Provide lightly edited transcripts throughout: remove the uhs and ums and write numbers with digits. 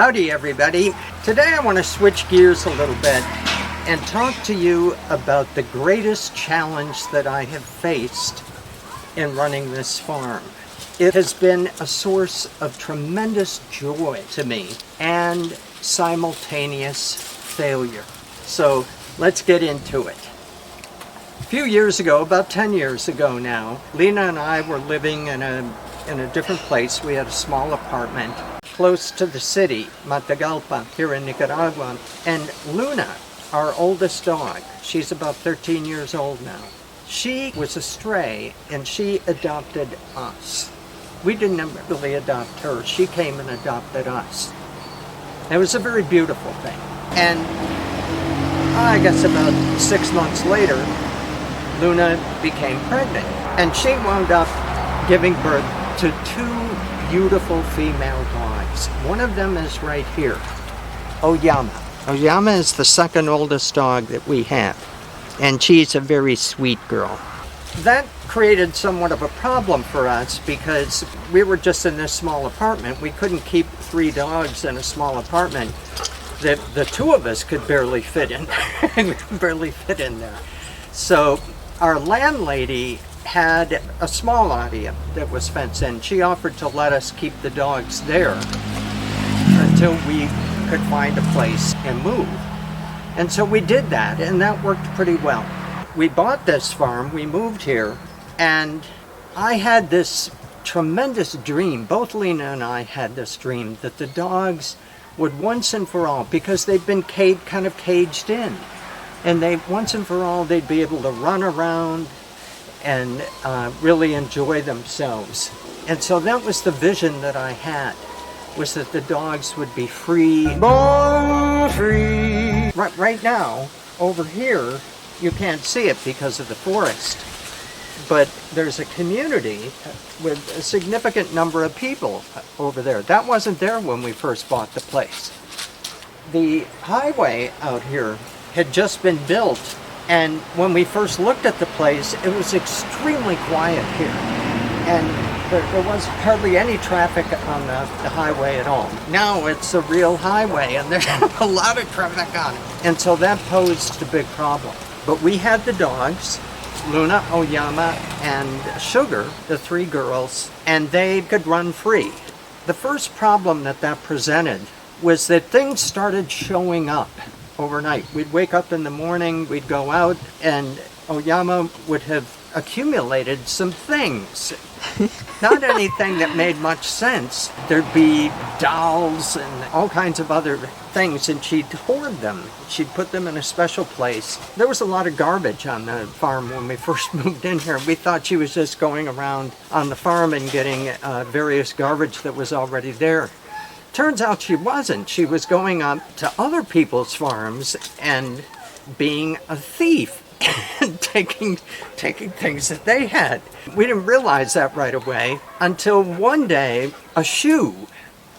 Howdy everybody. Today I want to switch gears a little bit and talk to you about the greatest challenge that I have faced in running this farm. It has been a source of tremendous joy to me and simultaneous failure. So let's get into it. A few years ago, about 10 years ago now, Lena and I were living in a different place. We had a small apartment close to the city, Matagalpa, here in Nicaragua. And Luna, our oldest dog, she's about 13 years old now. She was a stray and she adopted us. We didn't really adopt her. She came and adopted us. It was a very beautiful thing. And I guess about 6 months later, Luna became pregnant. And she wound up giving birth to 2 beautiful female dogs. One of them is right here, Oyama. Oyama is the second oldest dog that we have, and she's a very sweet girl. That created somewhat of a problem for us because we were just in this small apartment. We couldn't keep 3 dogs in a small apartment. The 2 of us could barely fit in. We could barely fit in there. So our landlady had a small area that was fenced in. She offered to let us keep the dogs there until we could find a place and move. And so we did that, and that worked pretty well. We bought this farm, we moved here, and I had this tremendous dream. Both Lena and I had this dream that the dogs would once and for all, because they've been kind of caged in, and once and for all they'd be able to run around and really enjoy themselves. And so that was the vision that I had, was that the dogs would be free. Born free! Right now, over here, you can't see it because of the forest, but there's a community with a significant number of people over there. That wasn't there when we first bought the place. The highway out here had just been built, and when we first looked at the place, it was extremely quiet here. And there was hardly any traffic on the highway at all. Now it's a real highway, and there's a lot of traffic on it. And so that posed a big problem. But we had the dogs, Luna, Oyama, and Sugar, the 3 girls, and they could run free. The first problem that presented was that things started showing up overnight. We'd wake up in the morning, we'd go out, and Oyama would have accumulated some things. Not anything that made much sense. There'd be dolls and all kinds of other things, and she'd hoard them. She'd put them in a special place. There was a lot of garbage on the farm when we first moved in here. We thought she was just going around on the farm and getting various garbage that was already there. Turns out she wasn't. She was going up to other people's farms and being a thief and taking things that they had. We didn't realize that right away until one day a shoe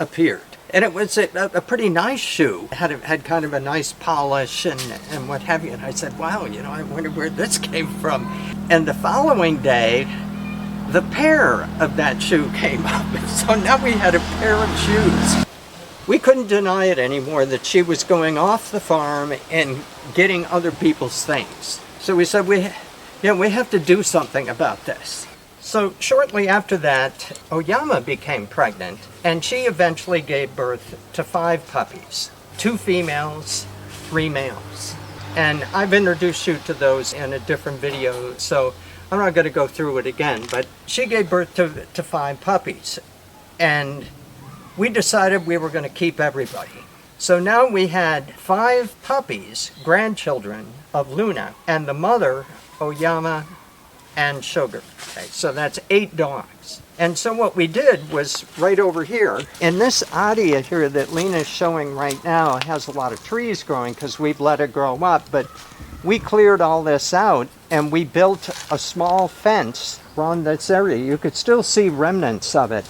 appeared. And it was a pretty nice shoe. It had kind of a nice polish and what have you. And I said, wow, I wonder where this came from. And the following day, the pair of that shoe came up. So now we had a pair of shoes. We couldn't deny it anymore that she was going off the farm and getting other people's things. So we said, we have to do something about this. So shortly after that, Oyama became pregnant, and she eventually gave birth to 5 puppies. 2 females, 3 males. And I've introduced you to those in a different video, so I'm not going to go through it again, but she gave birth to 5 puppies. And we decided we were going to keep everybody. So now we had 5 puppies, grandchildren of Luna, and the mother, Oyama, and Sugar. Okay, so that's 8 dogs. And so what we did was right over here, in this area here that Lena's showing right now has a lot of trees growing because we've let it grow up, but we cleared all this out and we built a small fence around this area. You could still see remnants of it.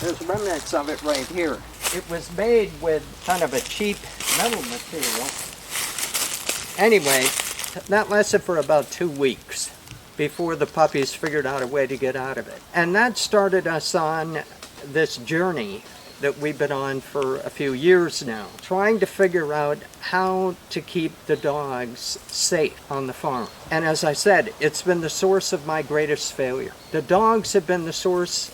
There's remnants of it right here. It was made with kind of a cheap metal material. Anyway, that lasted for about 2 weeks. before the puppies figured out a way to get out of it. And that started us on this journey that we've been on for a few years now, trying to figure out how to keep the dogs safe on the farm. And as I said, it's been the source of my greatest failure. The dogs have been the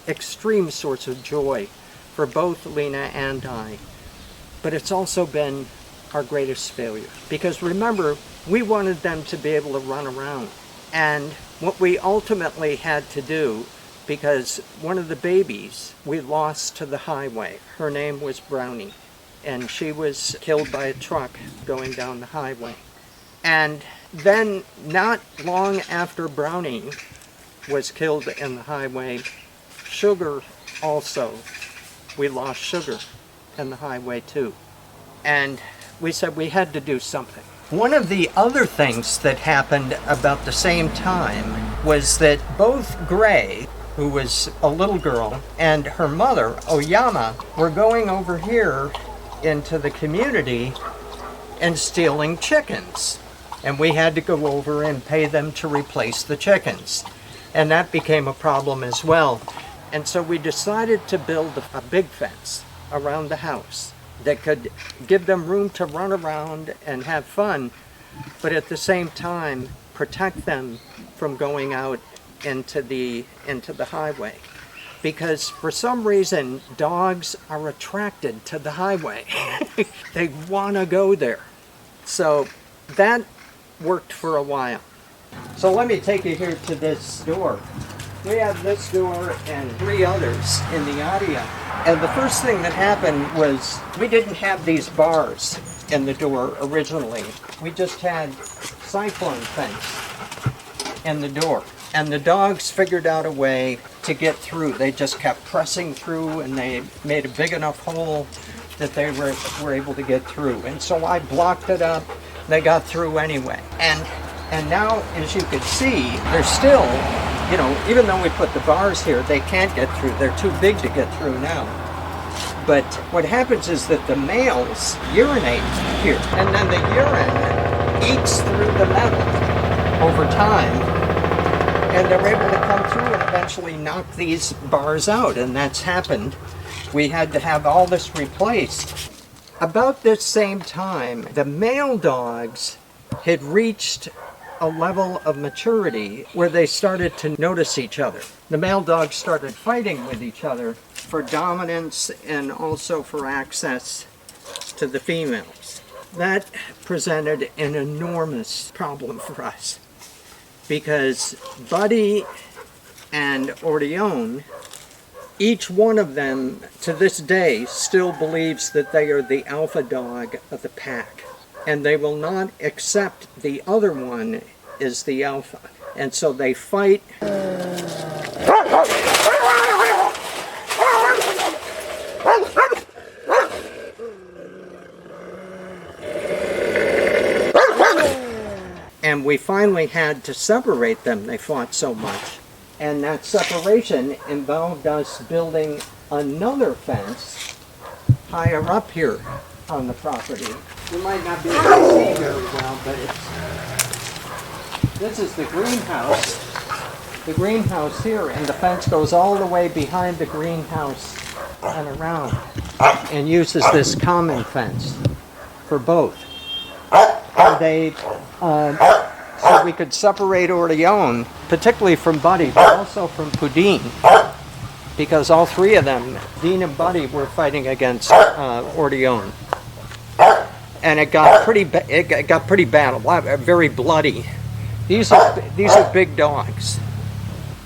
extreme source of joy for both Lena and I, but it's also been our greatest failure. Because remember, we wanted them to be able to run around. And what we ultimately had to do, because one of the babies we lost to the highway, her name was Brownie, and she was killed by a truck going down the highway. And then not long after Brownie was killed in the highway, Sugar also, we lost Sugar in the highway too. And we said we had to do something. One of the other things that happened about the same time was that both Gray, who was a little girl, and her mother, Oyama, were going over here into the community and stealing chickens. And we had to go over and pay them to replace the chickens. And that became a problem as well. And so we decided to build a big fence around the house that could give them room to run around and have fun, but at the same time protect them from going out into the highway. Because for some reason, dogs are attracted to the highway. They want to go there. So that worked for a while. So let me take you here to this door. We have this door and 3 others in the attic. And the first thing that happened was we didn't have these bars in the door originally. We just had Cyclone Fence in the door. And the dogs figured out a way to get through. They just kept pressing through, and they made a big enough hole that they were able to get through. And so I blocked it up. They got through anyway. And now, as you can see, they're still, you know, even though we put the bars here, they can't get through. They're too big to get through now. But what happens is that the males urinate here, and then the urine eats through the metal over time, and they're able to come through and eventually knock these bars out, and that's happened. We had to have all this replaced. About this same time, the male dogs had reached a level of maturity where they started to notice each other. The male dogs started fighting with each other for dominance and also for access to the females. That presented an enormous problem for us because Buddy and Ordeon, each one of them to this day still believes that they are the alpha dog of the pack. And they will not accept the other one is the alpha. And so they fight. And we finally had to separate them. They fought so much. And that separation involved us building another fence higher up here on the property. You might not be able to see very well, but this is the greenhouse. The greenhouse here, and the fence goes all the way behind the greenhouse and around, and uses this common fence for both. And they, so we could separate Ordeon, particularly from Buddy, but also from Pudine, because all 3 of them, Dean and Buddy, were fighting against Ordeon. And it got pretty bad, very bloody. These are big dogs.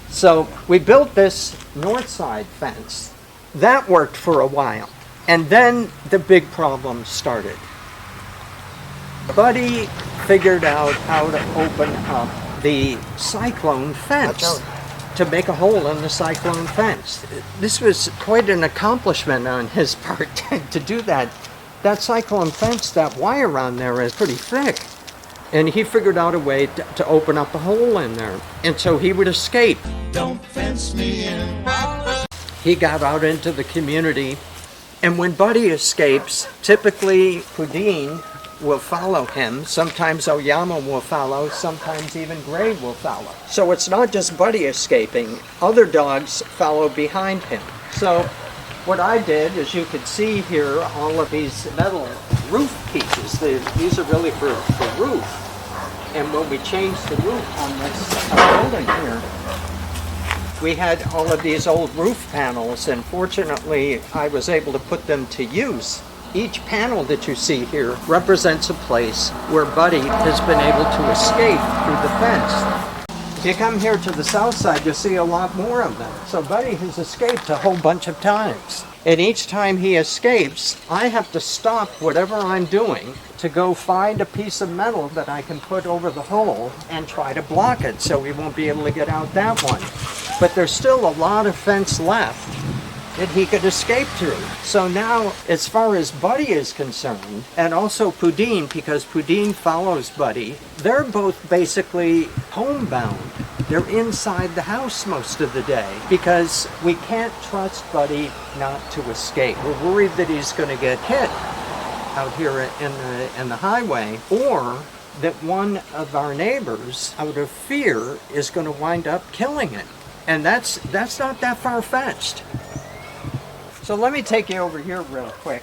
So we built this north side fence. That worked for a while. And then the big problem started. Buddy figured out how to open up the Cyclone Fence, to make a hole in the Cyclone Fence. This was quite an accomplishment on his part to do that. That Cyclone Fence, that wire on there is pretty thick. And he figured out a way to open up a hole in there. And so he would escape. Don't fence me in. He got out into the community. And when Buddy escapes, typically Pudine will follow him. Sometimes Oyama will follow, sometimes even Gray will follow. So it's not just Buddy escaping, other dogs follow behind him. So what I did, as you could see here, all of these metal roof pieces, these are really for roof. And when we changed the roof on this building here, we had all of these old roof panels, and fortunately I was able to put them to use. Each panel that you see here represents a place where Buddy has been able to escape through the fence. If you come here to the south side, you'll see a lot more of them. So Buddy has escaped a whole bunch of times. And each time he escapes, I have to stop whatever I'm doing to go find a piece of metal that I can put over the hole and try to block it so he won't be able to get out that one. But there's still a lot of fence left that he could escape through. So now, as far as Buddy is concerned, and also Pudine, because Pudine follows Buddy, they're both basically homebound. They're inside the house most of the day because we can't trust Buddy not to escape. We're worried that he's going to get hit out here in the highway, or that one of our neighbors, out of fear, is going to wind up killing it. And that's not that far-fetched. So let me take you over here real quick.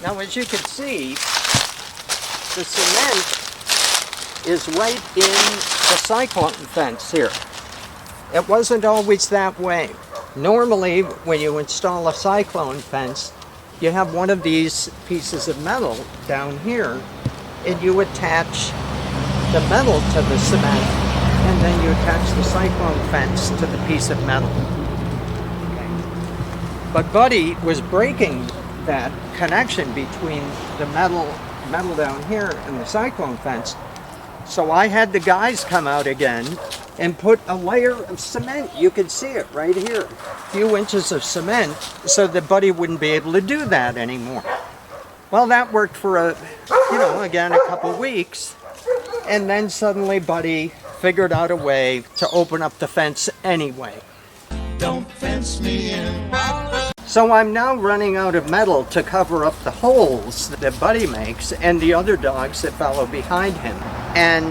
Now, as you can see, the cement is right in the Cyclone Fence here. It wasn't always that way. Normally, when you install a Cyclone Fence, you have one of these pieces of metal down here, and you attach the metal to the cement, and then you attach the Cyclone Fence to the piece of metal. Okay. But Buddy was breaking that connection between the metal down here and the Cyclone Fence, so I had the guys come out again and put a layer of cement. You can see it right here, a few inches of cement, so that Buddy wouldn't be able to do that anymore. Well, that worked for again, a couple weeks. And then suddenly Buddy figured out a way to open up the fence anyway. Don't fence me in. So I'm now running out of metal to cover up the holes that Buddy makes and the other dogs that follow behind him. And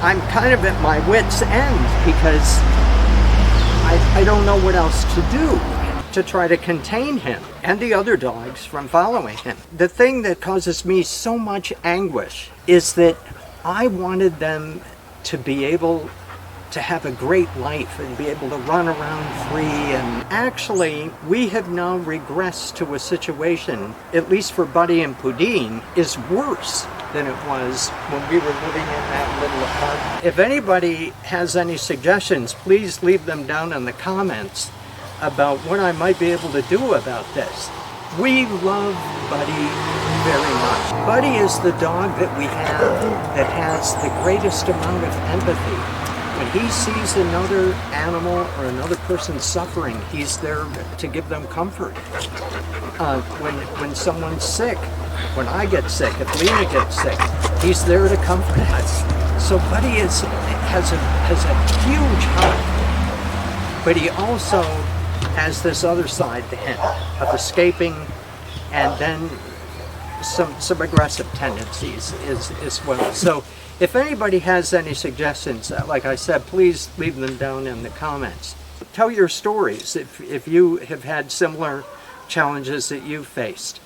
I'm kind of at my wit's end because I don't know what else to do to try to contain him and the other dogs from following him. The thing that causes me so much anguish is that I wanted them to be able to have a great life and be able to run around free, and actually we have now regressed to a situation, at least for Buddy and Pudine, is worse than it was when we were living in that little apartment. If anybody has any suggestions, please leave them down in the comments about what I might be able to do about this. We love Buddy very much. Buddy is the dog that we have that has the greatest amount of empathy. When he sees another animal or another person suffering, he's there to give them comfort. When someone's sick, when I get sick, if Lena gets sick, he's there to comfort us. So Buddy has a huge heart, but he also has this other side to him of escaping, and then some aggressive tendencies as well. So if anybody has any suggestions, like I said, please leave them down in the comments. Tell your stories if you have had similar challenges that you've faced.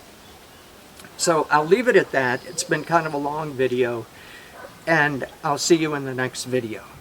So I'll leave it at that. It's been kind of a long video, and I'll see you in the next video.